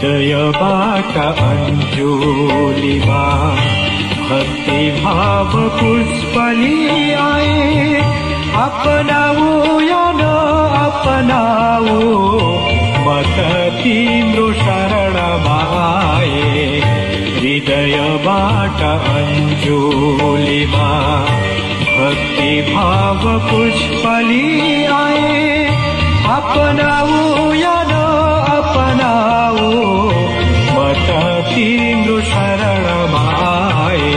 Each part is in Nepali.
हृदयबाट अञ्जुलीमा भक्ति भाव पुष्पली आए अपनाऊ या न अपनाऊ म त तिम्रो शरणमा आए हृदयबाट अञ्जुलीमा भक्ति भाव पुष्पली आए अपनाऊ या न अपनाऊ म त तिम्रो शरणमा आए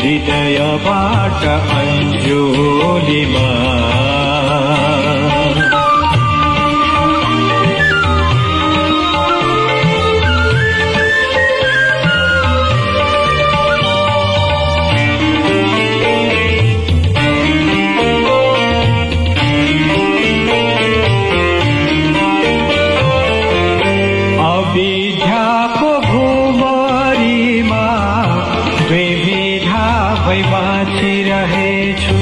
हृदयबाट अञ्जुलीमा विद्याको भुमरीमा विविधा भई बाँचिरहेछु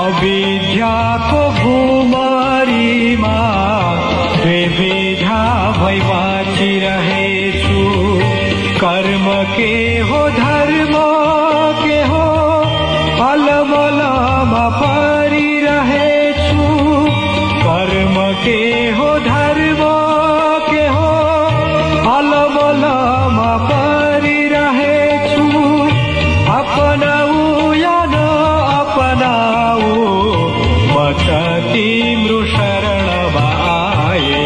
अविद्याको भुमरीमा विविधा भई बाँचिरहेछु कर्म के हो धर्म के हो अलमलमा परिरहेछु कर्म के हो धर्म के हो अलमलमा परिरहेछु अपनाऊ या न अपनाऊ म त तिम्रो शरणमा आए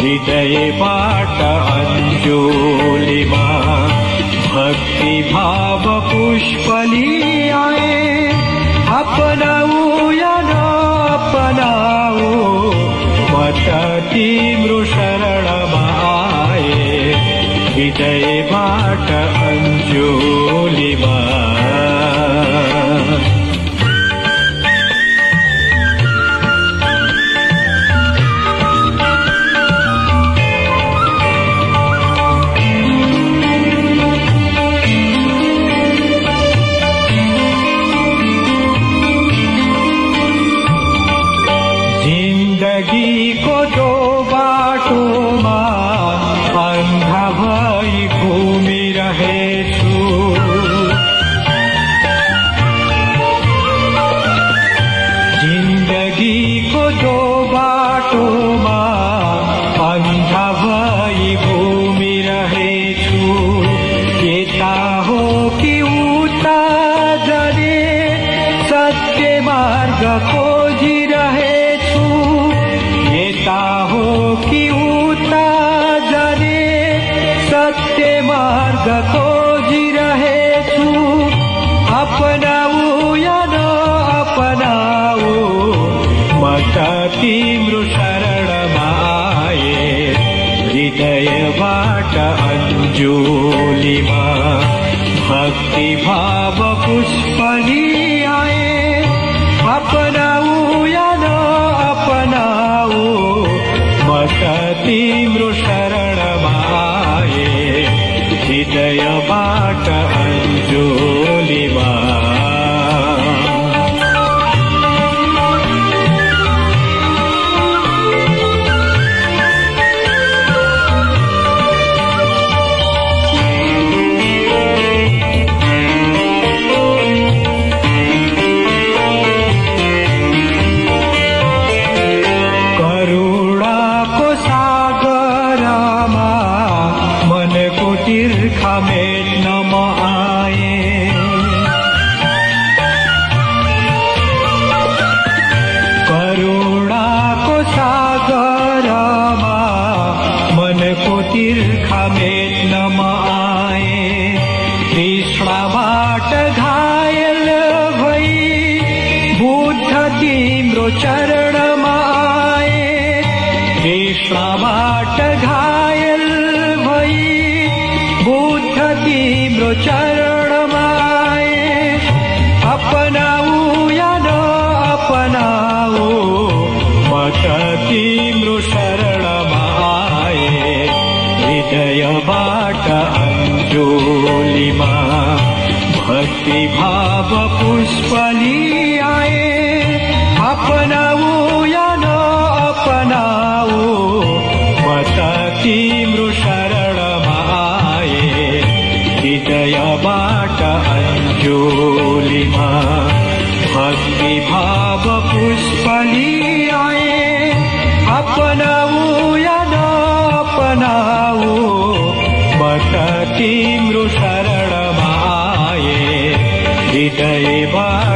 हृदयबाट अञ्जुलीमा भक्ति भाव पुष्पली आए अपनाऊ या न अपनाऊ म त तिम्रो शरणमा आए हृदयबाट अञ्जुलीमा जिन्दगीको दो बाटोमा अन्धा भई घुमिरहेछु जिन्दगीको दो बाटोमा अन्धा भई घुमिरहेछु यता हो कि उता जाने सत्य मार्ग खोजिरहेछु यता हो कि उता जाने सत्य मार्ग खोजिरहेछु अपनाऊ या न अपनाऊ म त तिम्रो शरणमा आए हृदयबाट अञ्जुलीमा भक्ति भाव पुष्पली आए अपनाऊ या न अपनाऊ म त तिम्रो शरणमा आए हृदयबाट अञ्जुलीमा तीर्खा मेट्न म आए करुणाको सागरमा मनको तीर्खा मेट्न म आए तृष्णाबाट घायल भई बुद्ध तिम्रो चरणमा आए तृष्णाबाट घायल भई बुद्ध तिम्रो चरणमा आए अपनाऊ या न अपनाऊ म त तिम्रो शरणमा आए हृदयबाट अञ्जुलीमा भक्ति भाव पुष्पली आए अपनाऊ या तिम्रो शरणमा आए हृदयबाट